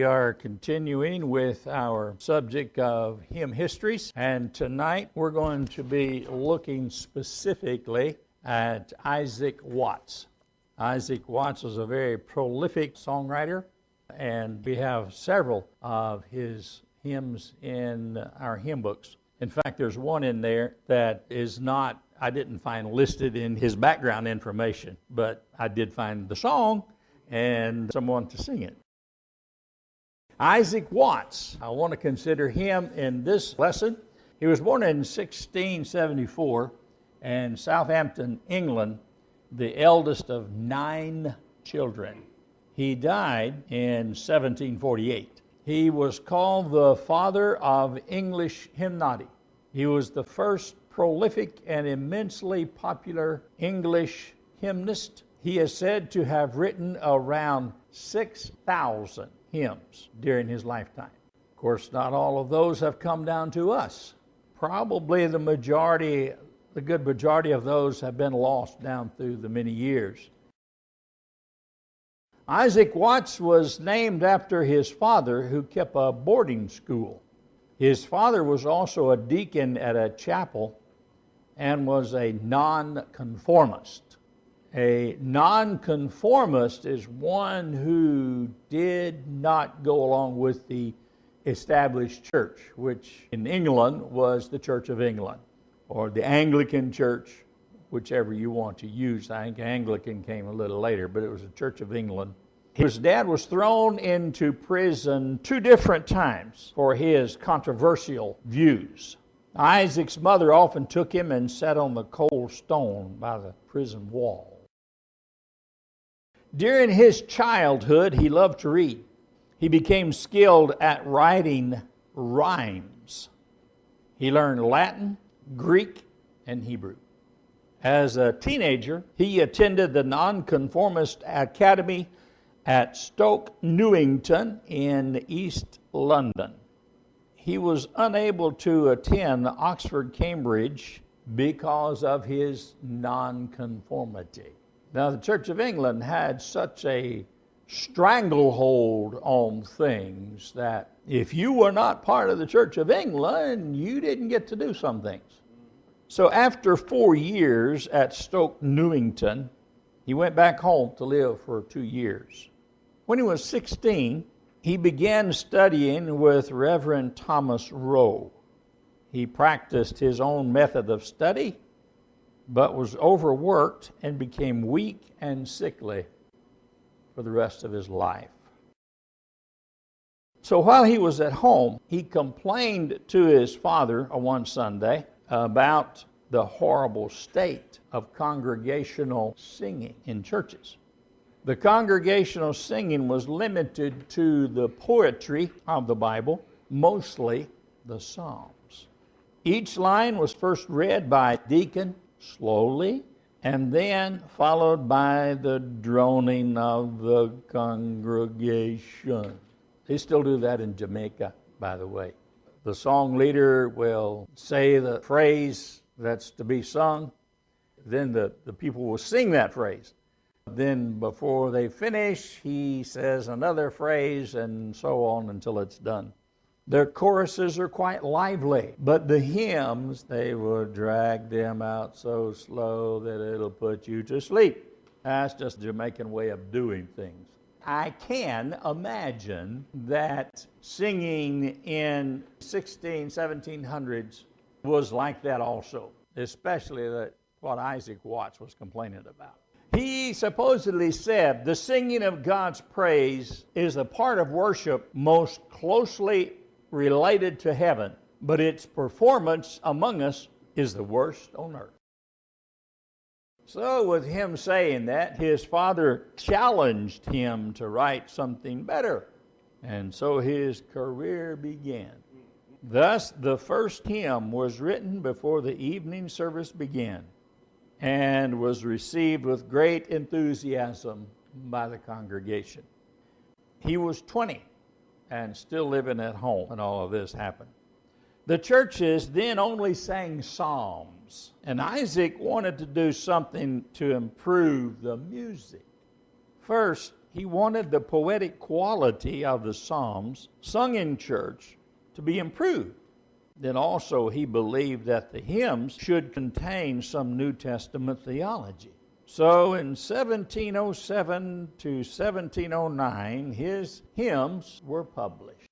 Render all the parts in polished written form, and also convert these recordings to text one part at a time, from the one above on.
We are continuing with our subject of hymn histories, and tonight we're going to be looking specifically at Isaac Watts. Isaac Watts was a very prolific songwriter, and we have several of his hymns in our hymn books. In fact, there's one in there that is not, I didn't find listed in his background information, but I did find the song and someone to sing it. Isaac Watts, I want to consider him in this lesson. He was born in 1674 in Southampton, England, the eldest of 9 children. He died in 1748. He was called the father of English hymnody. He was the first prolific and immensely popular English hymnist. He is said to have written around 6,000 hymns during his lifetime. Of course, not all of those have come down to us. Probably the good majority of those have been lost down through the many years. Isaac Watts was named after his father, who kept a boarding school. His father was also a deacon at a chapel and was a nonconformist. A nonconformist is one who did not go along with the established church, which in England was the Church of England, or the Anglican Church, whichever you want to use. I think Anglican came a little later, but it was the Church of England. His dad was thrown into prison 2 different times for his controversial views. Isaac's mother often took him and sat on the cold stone by the prison wall. During his childhood, he loved to read. He became skilled at writing rhymes. He learned Latin, Greek, and Hebrew. As a teenager, he attended the Nonconformist Academy at Stoke Newington in East London. He was unable to attend Oxford, Cambridge because of his nonconformity. Now, the Church of England had such a stranglehold on things that if you were not part of the Church of England, you didn't get to do some things. So after 4 years at Stoke Newington, he went back home to live for 2 years. When he was 16, he began studying with Reverend Thomas Rowe. He practiced his own method of study, but was overworked and became weak and sickly for the rest of his life. So while he was at home, he complained to his father one Sunday about the horrible state of congregational singing in churches. The congregational singing was limited to the poetry of the Bible, mostly the Psalms. Each line was first read by a deacon slowly, and then followed by the droning of the congregation. They still do that in Jamaica, by the way. The song leader will say the phrase that's to be sung, then the people will sing that phrase. Then before they finish, he says another phrase, and so on until it's done. Their choruses are quite lively, but the hymns, they will drag them out so slow that it'll put you to sleep. That's just a Jamaican way of doing things. I can imagine that singing in 1700s was like that also, especially what Isaac Watts was complaining about. He supposedly said, the singing of God's praise is a part of worship most closely related to heaven, but its performance among us is the worst on earth. So with him saying that, his father challenged him to write something better, and so his career began. Thus, the first hymn was written before the evening service began and was received with great enthusiasm by the congregation. He was 20 and still living at home when all of this happened. The churches then only sang psalms, and Isaac wanted to do something to improve the music. First, He wanted the poetic quality of the Psalms sung in church to be improved. Then also he believed that the hymns should contain some New Testament theology. So in 1707 to 1709, his hymns were published.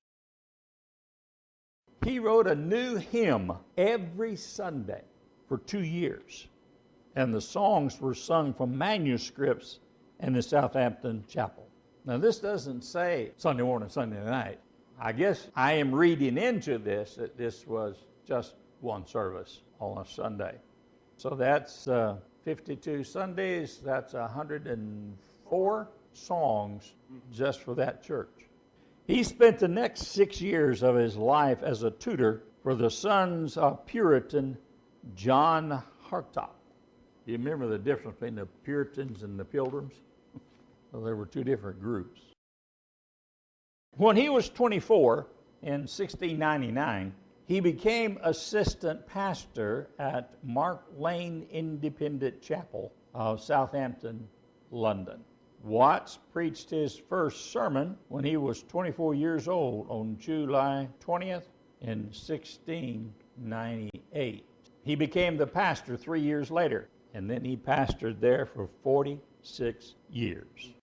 He wrote a new hymn every Sunday for 2 years, and the songs were sung from manuscripts in the Southampton chapel. Now this doesn't say Sunday morning, Sunday night. I guess I am reading into this that this was just one service on a Sunday. So that's 52 Sundays, that's 104 songs just for that church. He spent the next 6 years of his life as a tutor for the sons of Puritan John Hartop. You remember the difference between the Puritans and the Pilgrims? Well, there were two different groups. When he was 24 in 1699, he became assistant pastor at Mark Lane Independent Chapel of Southampton, London. Watts preached his first sermon when he was 24 years old on July 20th in 1698. He became the pastor 3 years later, and then he pastored there for 46 years.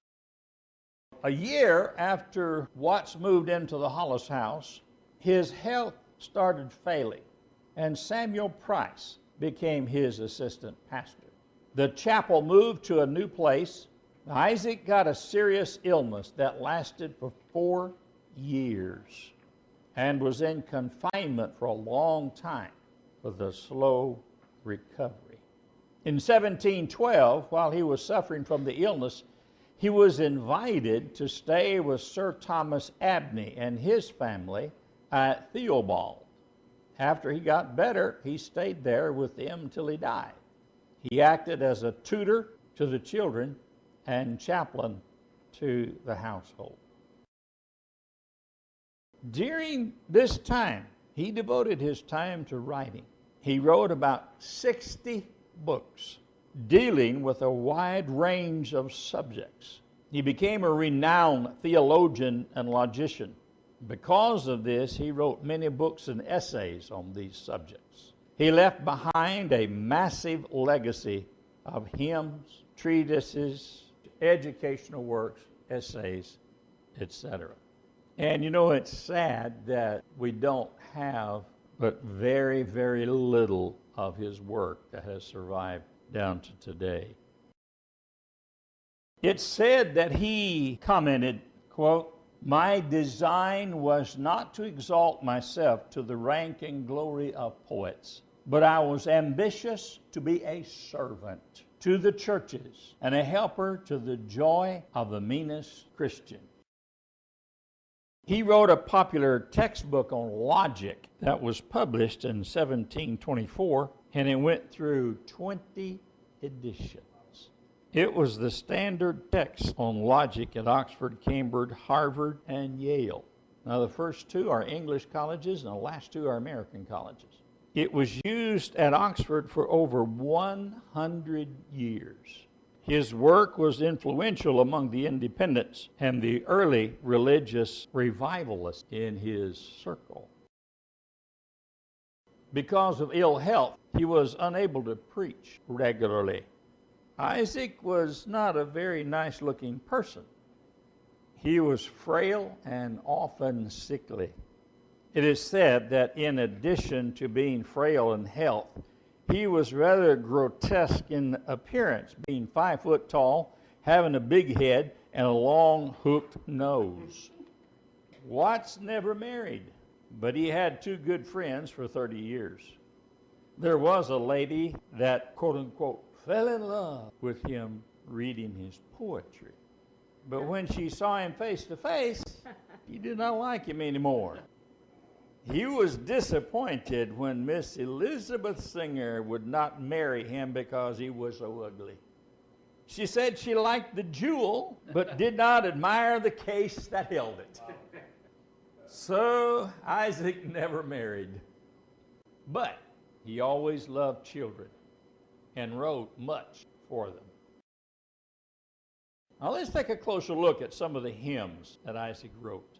A year after Watts moved into the Hollis house, his health started failing, and Samuel Price became his assistant pastor. The chapel moved to a new place. Isaac got a serious illness that lasted for 4 years and was in confinement for a long time with a slow recovery. In 1712, while he was suffering from the illness, he was invited to stay with Sir Thomas Abney and his family at Theobald. After he got better, he stayed there with them until he died. He acted as a tutor to the children and chaplain to the household. During this time, he devoted his time to writing. He wrote about 60 books dealing with a wide range of subjects. He became a renowned theologian and logician. Because of this, he wrote many books and essays on these subjects. He left behind a massive legacy of hymns, treatises, educational works, essays, etc. And you know, it's sad that we don't have but very, very little of his work that has survived down to today. It's said that he commented, quote, "My design was not to exalt myself to the rank and glory of poets, but I was ambitious to be a servant to the churches and a helper to the joy of the meanest Christian." He wrote a popular textbook on logic that was published in 1724, and it went through 20 editions. It was the standard text on logic at Oxford, Cambridge, Harvard, and Yale. Now, the first two are English colleges, and the last two are American colleges. It was used at Oxford for over 100 years. His work was influential among the independents and the early religious revivalists in his circle. Because of ill health, he was unable to preach regularly. Isaac was not a very nice-looking person. He was frail and often sickly. It is said that in addition to being frail in health, he was rather grotesque in appearance, being 5 foot tall, having a big head, and a long hooked nose. Watts never married, but he had 2 good friends for 30 years. There was a lady that, quote unquote, fell in love with him reading his poetry. But when she saw him face to face, she did not like him anymore. He was disappointed when Miss Elizabeth Singer would not marry him because he was so ugly. She said she liked the jewel, but did not admire the case that held it. So Isaac never married. But he always loved children and wrote much for them. Now let's take a closer look at some of the hymns that Isaac wrote.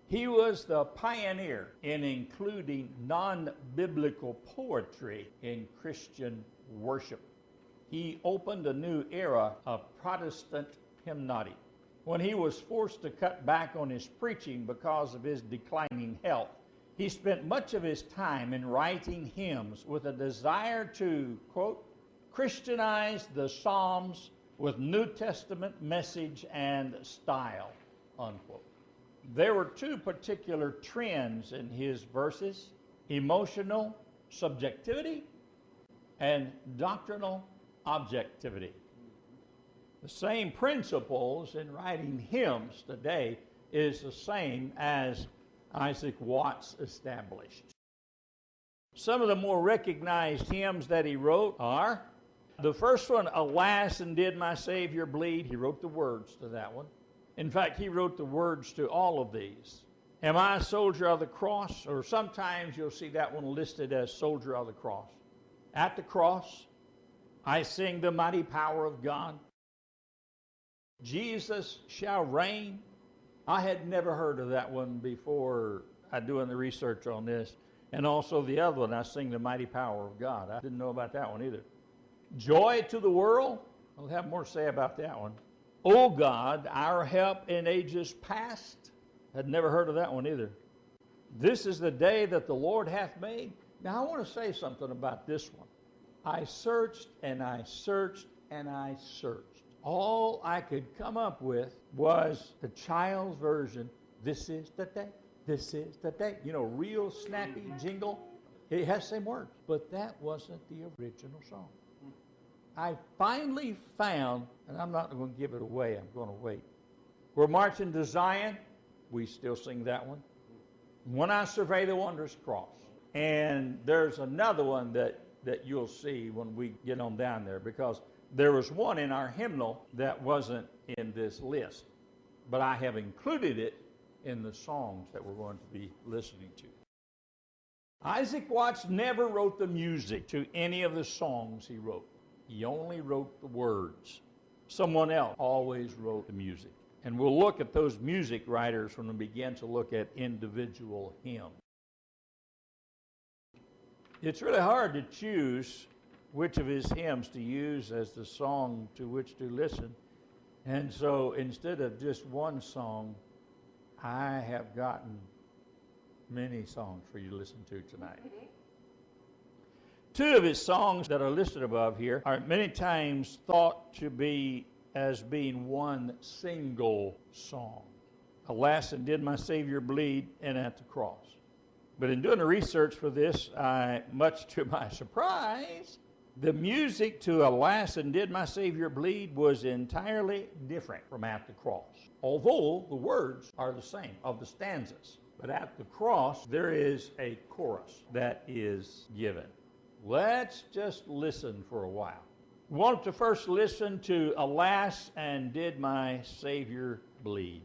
He was the pioneer in including non-biblical poetry in Christian worship. He opened a new era of Protestant hymnody. When he was forced to cut back on his preaching because of his declining health, he spent much of his time in writing hymns with a desire to, quote, Christianize the Psalms with New Testament message and style, unquote. There were two particular trends in his verses: emotional subjectivity and doctrinal objectivity. The same principles in writing hymns today is the same as Isaac Watts established. Some of the more recognized hymns that he wrote are the first one, Alas, and Did My Savior Bleed? He wrote the words to that one. In fact, he wrote the words to all of these. Am I a soldier of the cross? Or sometimes you'll see that one listed as soldier of the cross. At the cross, I sing the mighty power of God. Jesus shall reign. I had never heard of that one before I doing the research on this. And also the other one, I sing the mighty power of God. I didn't know about that one either. Joy to the world. I'll have more to say about that one. O God, our help in ages past. Had never heard of that one either. This is the day that the Lord hath made. Now I want to say something about this one. I searched and I searched and I searched. All I could come up with was the child's version. This is the day. This is the day. You know, real snappy jingle. It has the same words. But that wasn't the original song. I finally found, and I'm not going to give it away, I'm going to wait. We're marching to Zion. We still sing that one. When I Survey the Wondrous Cross. And there's another one that you'll see when we get on down there, because there was one in our hymnal that wasn't in this list. But I have included it in the songs that we're going to be listening to. Isaac Watts never wrote the music to any of the songs he wrote. He only wrote the words. Someone else always wrote the music. And we'll look at those music writers when we begin to look at individual hymns. It's really hard to choose which of his hymns to use as the song to which to listen. And so instead of just one song, I have gotten many songs for you to listen to tonight. Two of his songs that are listed above here are many times thought to be as being one single song. Alas, and Did My Savior Bleed? And At the Cross. But in doing the research for this, much to my surprise, the music to Alas, and Did My Savior Bleed? Was entirely different from At the Cross. Although the words are the same of the stanzas. But at the cross, there is a chorus that is given. Let's just listen for a while. We want to first listen to Alas, and Did My Savior Bleed?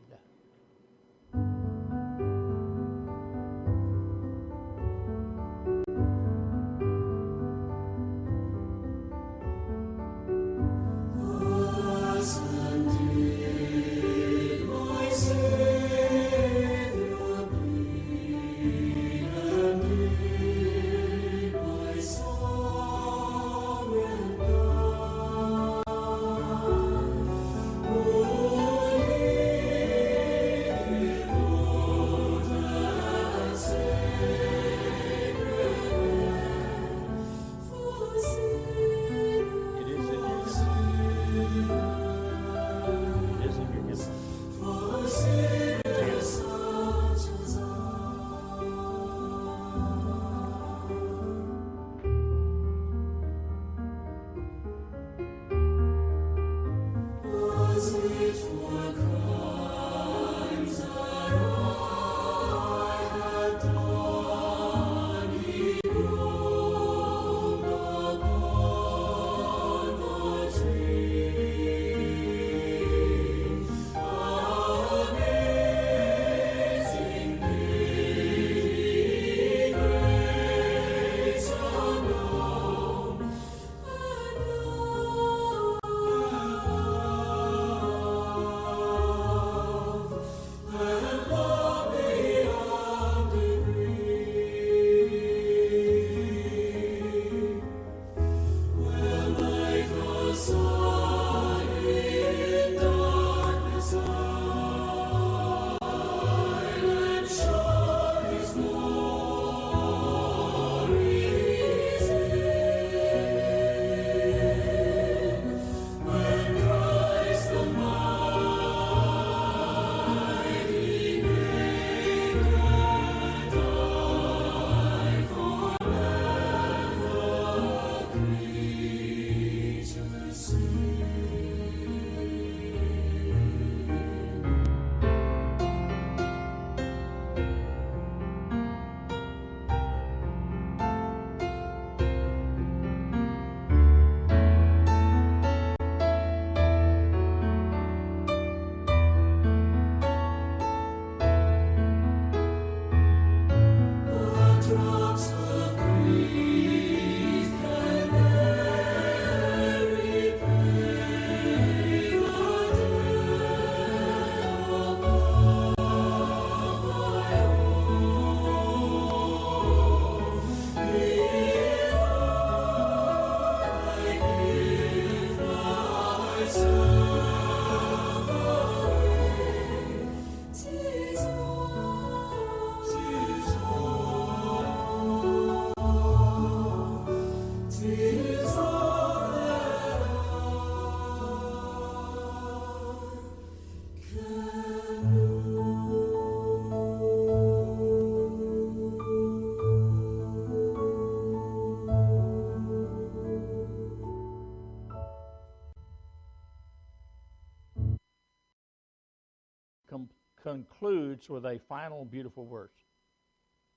concludes with a final beautiful verse.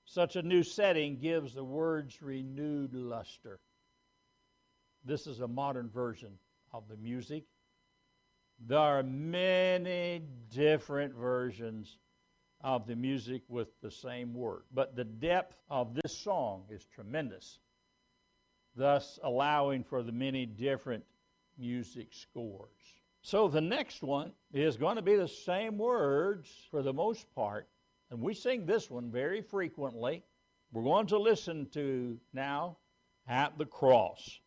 Such a new setting gives the words renewed luster. This is a modern version of the music. There are many different versions of the music with the same word, but the depth of this song is tremendous, thus allowing for the many different music scores. So the next one is going to be the same words for the most part, and we sing this one very frequently. We're going to listen to now At the Cross.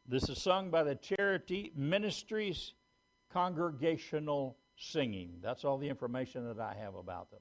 This is sung by the Charity Ministries Congregational Singing. That's all the information that I have about them.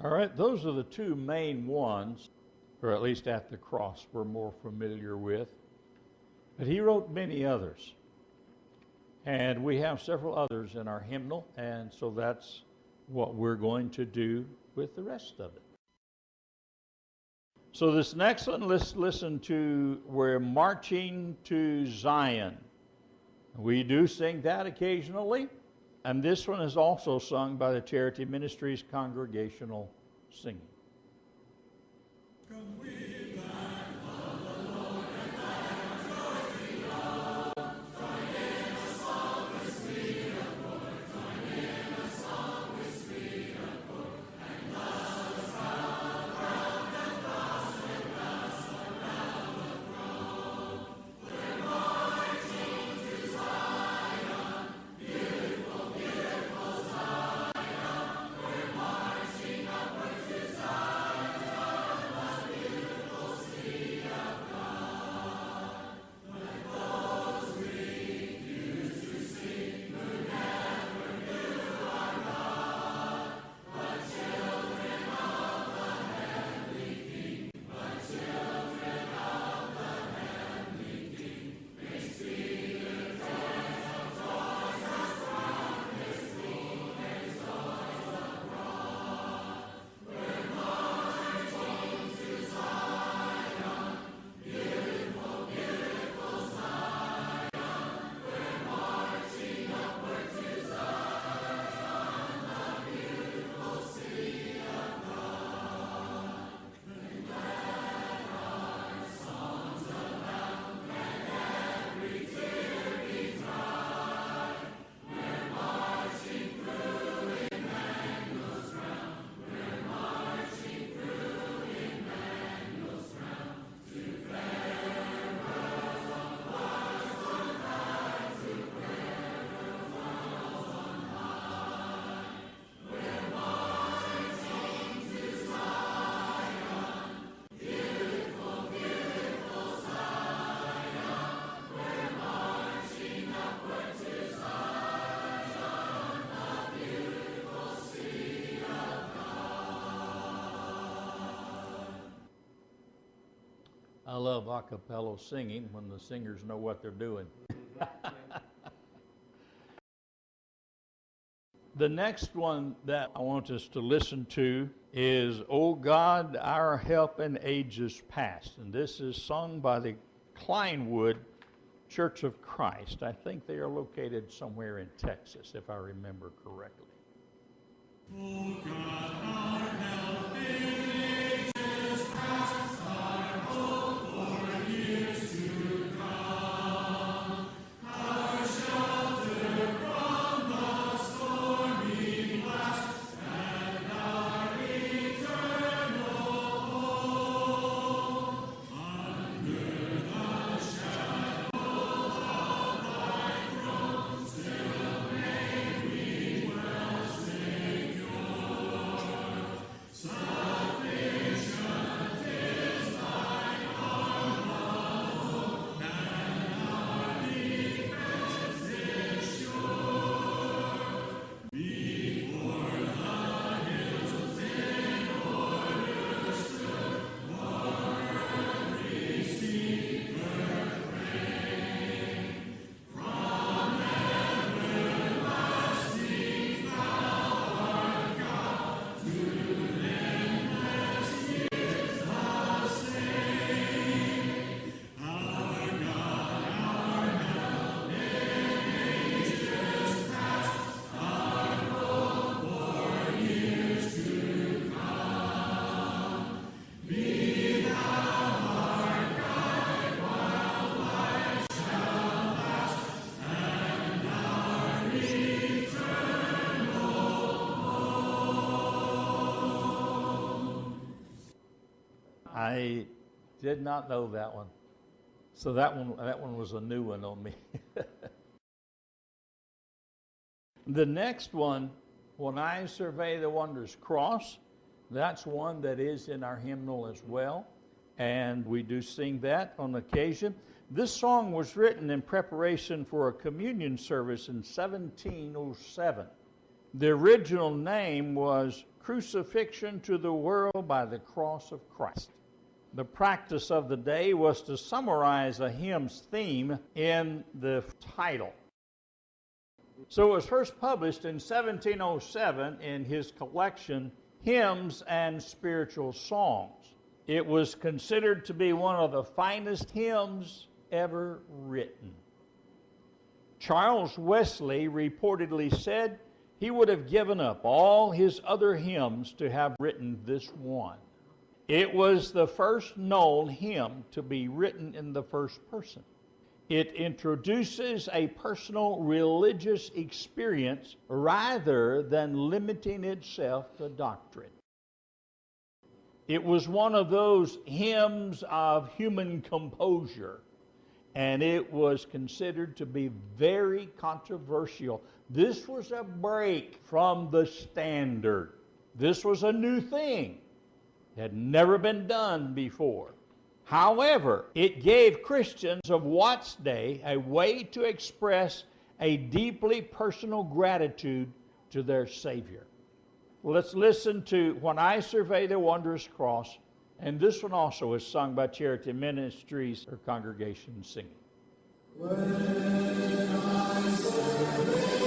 All right, those are the two main ones, or at least At the Cross we're more familiar with. But he wrote many others. And we have several others in our hymnal, and so that's what we're going to do with the rest of it. So this next one, let's listen to We're Marching to Zion. We do sing that occasionally. And this one is also sung by the Charity Ministries Congregational Singing. Come we back from the Lord and rejoicing all. Join in a song with sweet accord. Join in a song with sweet accord. And let us have round and blast around the throne. We're marching to Zion, beautiful, beautiful Zion. We're marching upward to Zion, Zion, most beautiful. love a cappella singing when the singers know what they're doing. The next one that I want us to listen to is "O God, Our Help in Ages Past." And this is sung by the Kleinwood Church of Christ. I think they are located somewhere in Texas, if I remember correctly. O God, our help in ages past, our hope for years to come, our shelter from the stormy blast, and our eternal home. Under the shadow of thy throne, still may we dwell secure. Sufficient is thine arm of hope, and our defense is sure. Before the hills in order stood, o'er every seeker framed. From everlasting thou art God, to endless years the same. Our God, our help in ages past, our hope for years to come. Be thou our guide while life shall last, and our eternal home. I did not know that one. So that one was a new one on me. The next one, "When I Survey the Wondrous Cross," that's one that is in our hymnal as well, and we do sing that on occasion. This song was written in preparation for a communion service in 1707. The original name was "Crucifixion to the World by the Cross of Christ." The practice of the day was to summarize a hymn's theme in the title. So it was first published in 1707 in his collection, Hymns and Spiritual Songs. It was considered to be one of the finest hymns ever written. Charles Wesley reportedly said he would have given up all his other hymns to have written this one. It was the first known hymn to be written in the first person. It introduces a personal religious experience rather than limiting itself to doctrine. It was one of those hymns of human composure, and it was considered to be very controversial. This was a break from the standard. This was a new thing. It had never been done before. However, it gave Christians of Watt's day a way to express a deeply personal gratitude to their Savior. Let's listen to "When I Survey the Wondrous Cross," and this one also is sung by Charity Ministries or congregation singing. When I survey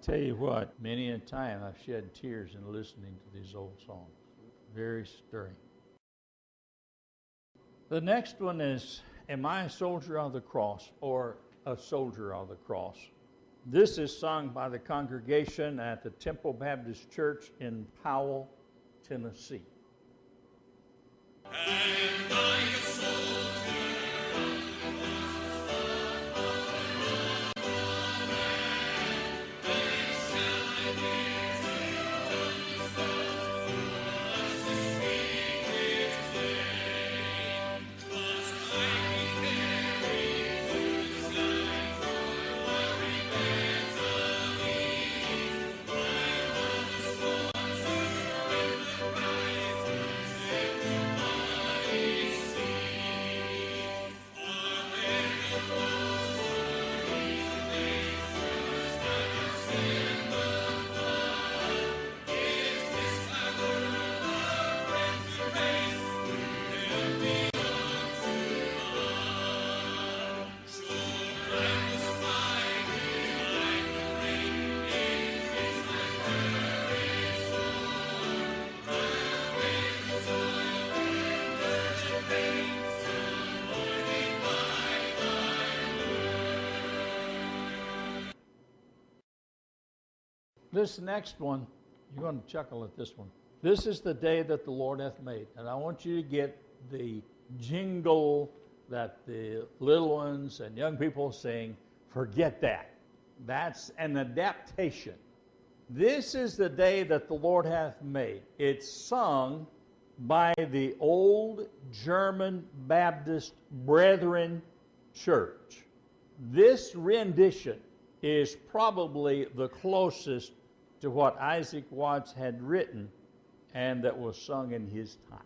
tell you what, many a time I've shed tears in listening to these old songs. Very stirring. The next one is, Am I a Soldier of the Cross, or A Soldier of the Cross? This is sung by the congregation at the Temple Baptist Church in Powell, Tennessee. And I a soldier. This next one, you're going to chuckle at this one. This is the day that the Lord hath made. And I want you to get the jingle that the little ones and young people sing. Forget that. That's an adaptation. This is the day that the Lord hath made. It's sung by the old German Baptist Brethren Church. This rendition is probably the closest to what Isaac Watts had written and that was sung in his time.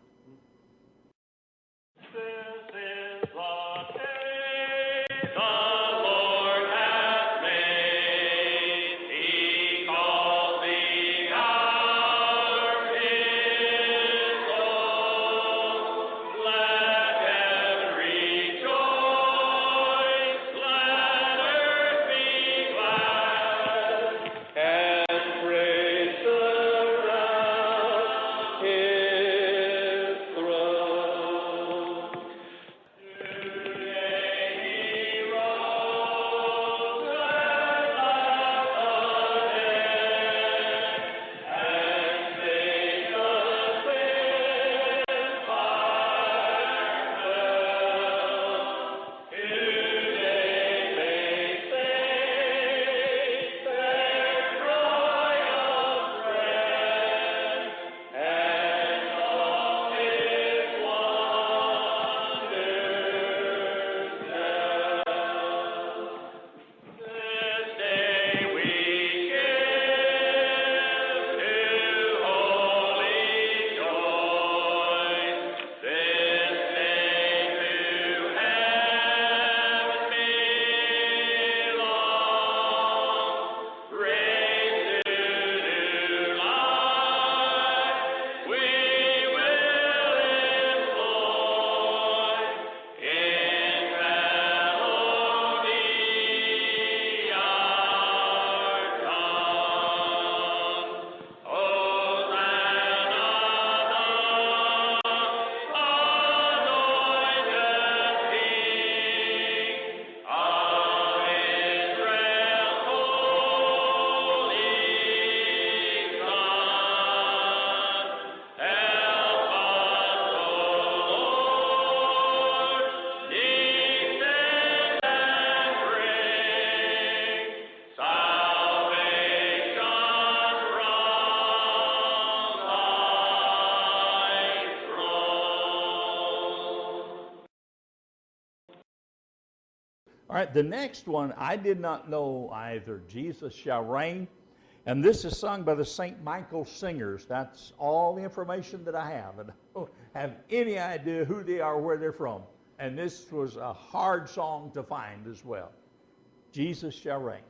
All right, the next one, I did not know either. Jesus Shall Reign. And this is sung by the St. Michael Singers. That's all the information that I have. And I don't have any idea who they are, where they're from. And this was a hard song to find as well. Jesus Shall Reign.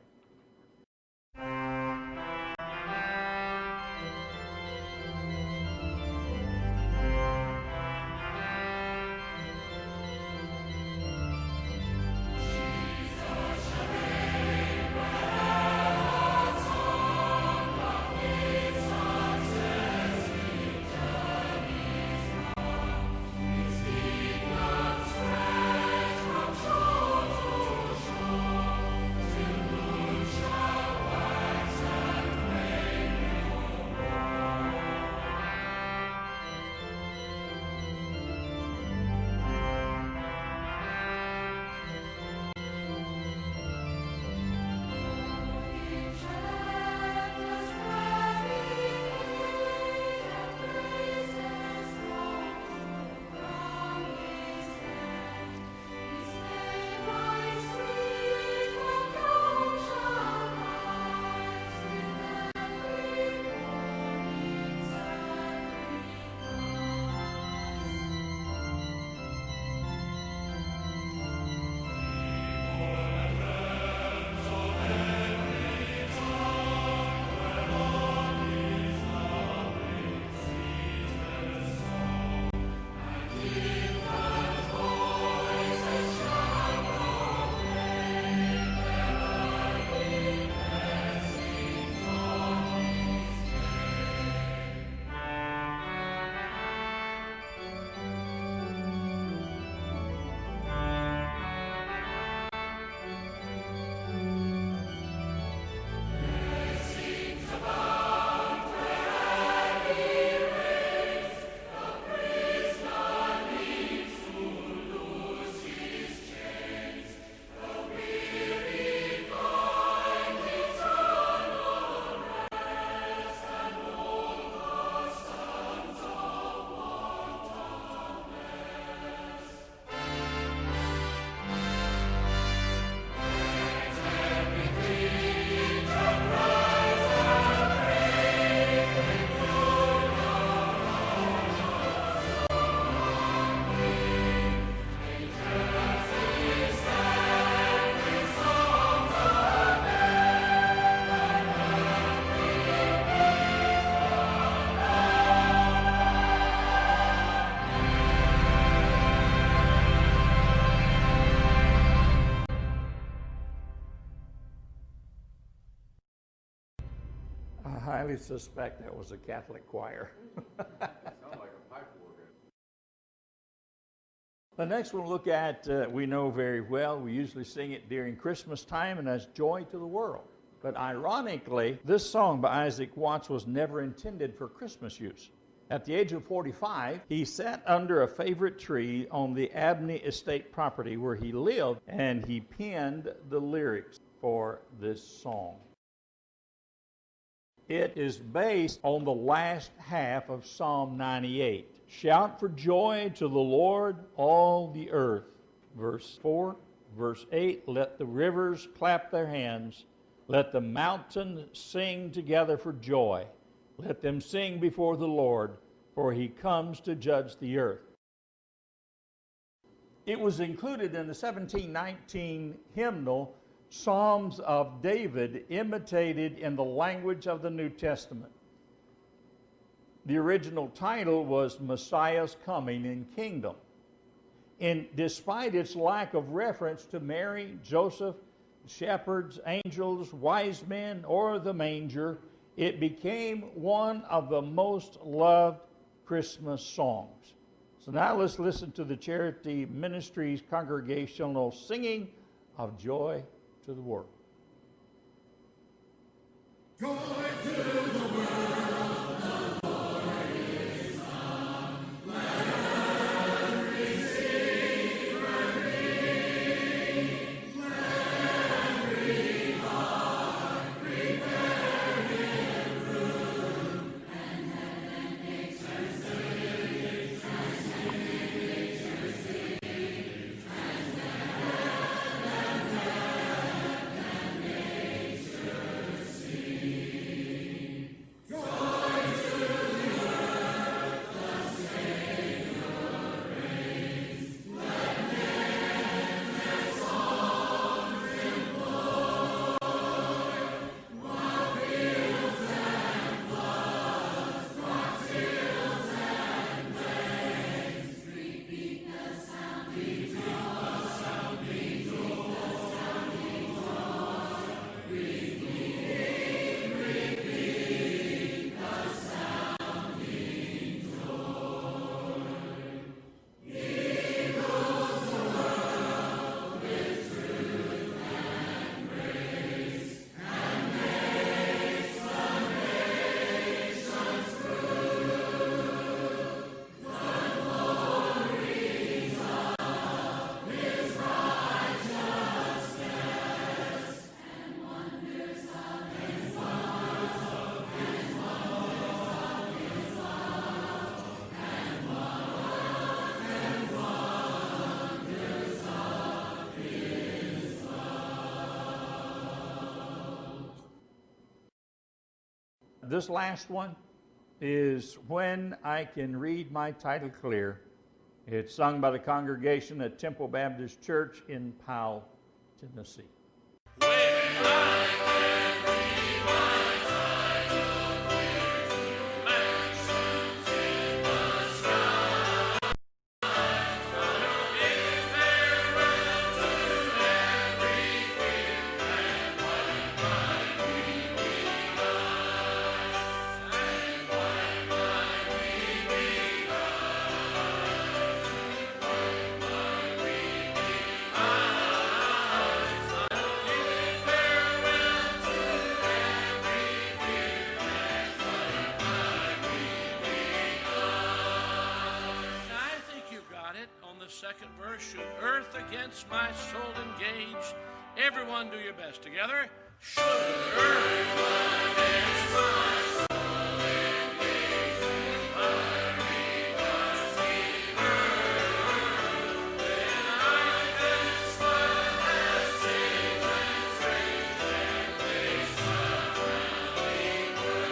highly suspect that was a Catholic choir. Sound like a pipe organ. The next one we'll look at, we know very well. We usually sing it during Christmas time, and that's Joy to the World. But ironically, this song by Isaac Watts was never intended for Christmas use. At the age of 45, he sat under a favorite tree on the Abney estate property where he lived, and he penned the lyrics for this song. It is based on the last half of Psalm 98. Shout for joy to the Lord, all the earth. Verse 4, verse 8, let the rivers clap their hands. Let the mountains sing together for joy. Let them sing before the Lord, for he comes to judge the earth. It was included in the 1719 hymnal, Psalms of David, imitated in the language of the New Testament. The original title was Messiah's Coming in Kingdom. And despite its lack of reference to Mary, Joseph, shepherds, angels, wise men, or the manger, it became one of the most loved Christmas songs. So now let's listen to the Charity Ministries congregational singing of Joy to the World. Joy to the world, the Lord is come. Let earth receive her King. Let every heart prepare Him room, and heaven makes her sing, transcending nature sing, This last one is When I Can Read My Title Clear. It's sung by the congregation at Temple Baptist Church in Powell, Tennessee. Second verse, should earth against my soul engage. Everyone do your best together. Should earth against my soul engage. I regards the earth. Then I can smile as sage and strange and face the frowning world.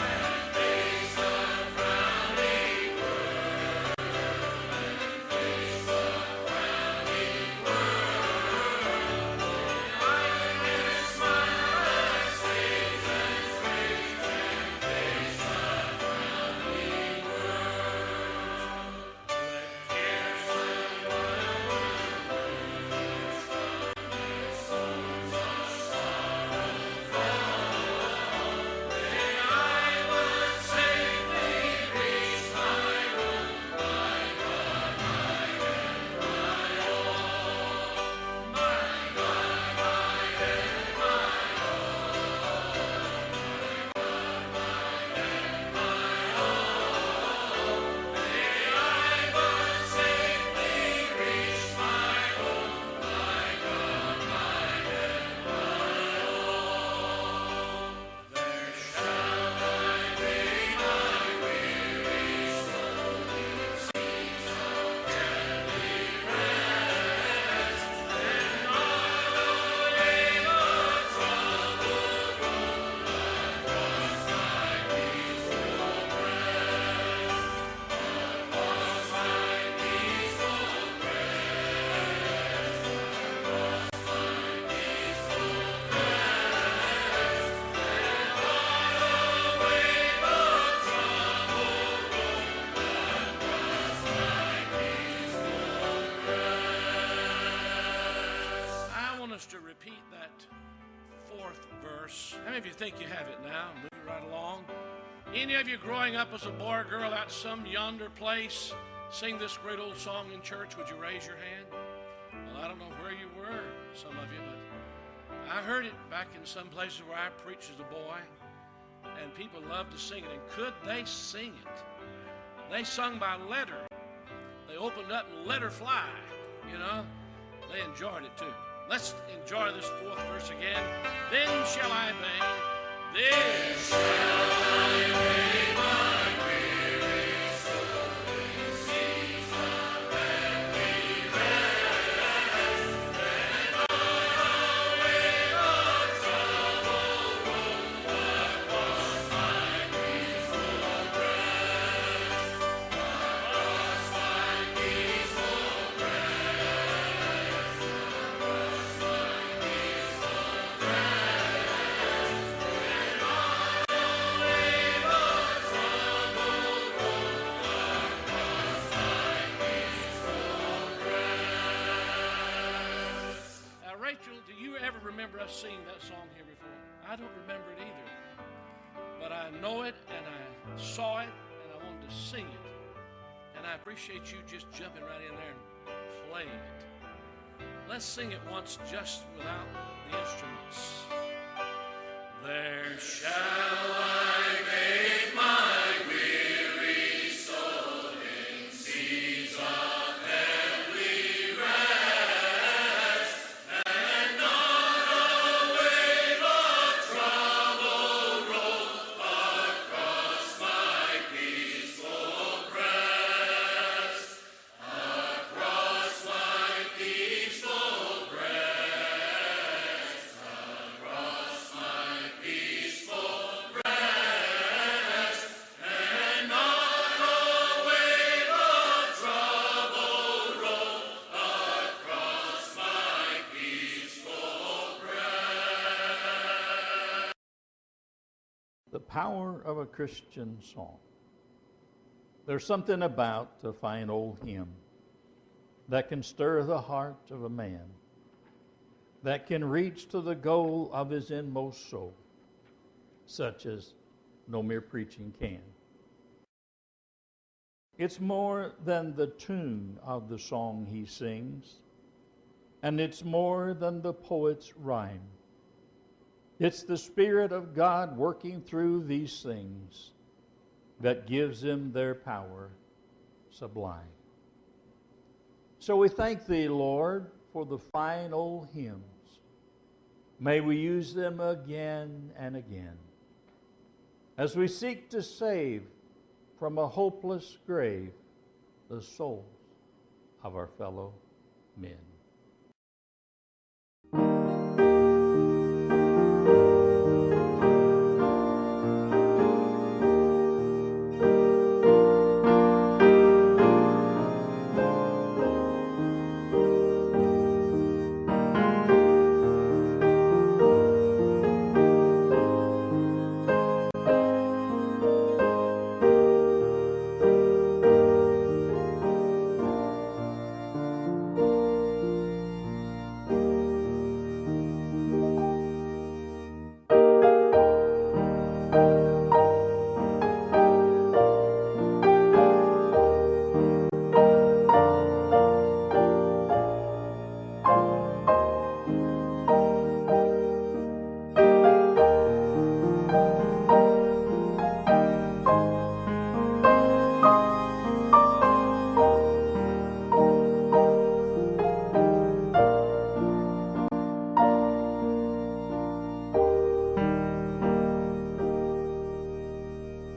And face the frowning world. Smile as sage and strange. repeat that fourth verse. How many of you think you have it now? Moving right along. Any of you growing up as a boy or girl at some yonder place sing this great old song in church? Would you raise your hand? Well, I don't know where you were, some of you, but I heard it back in some places where I preached as a boy, and people loved to sing it. And could they sing it? They sung by letter. They opened up and let her fly, you know. They enjoyed it too. Let's enjoy this fourth verse again. Then shall I bathe, then shall I bathe my weary soul in seas of heavenly rest. Then on away the troubled road across my peaceful breast. Across my peaceful breast. Across my peaceful breast. Then on away the troubled road across my peaceful breast. Rachel, do you ever remember us singing that song here before? I don't remember it either. But I know it, and I saw it, and I wanted to sing it. And I appreciate you just jumping right in there and playing it. Let's sing it once just without the instruments. There shall I bathe my weary soul in seas of heavenly rest, and on away the troubled road across my peaceful breast. Across my peaceful breast. Across my peaceful breast. And on away the troubled road across my peaceful breast. The power of a Christian song. There's something about a fine old hymn that can stir the heart of a man, that can reach to the goal of his inmost soul, such as no mere preaching can. It's more than the tune of the song he sings, and it's more than the poet's rhyme. It's the Spirit of God working through these things that gives them their power sublime. So we thank Thee, Lord, for the fine old hymns. May we use them again and again as we seek to save from a hopeless grave the souls of our fellow men.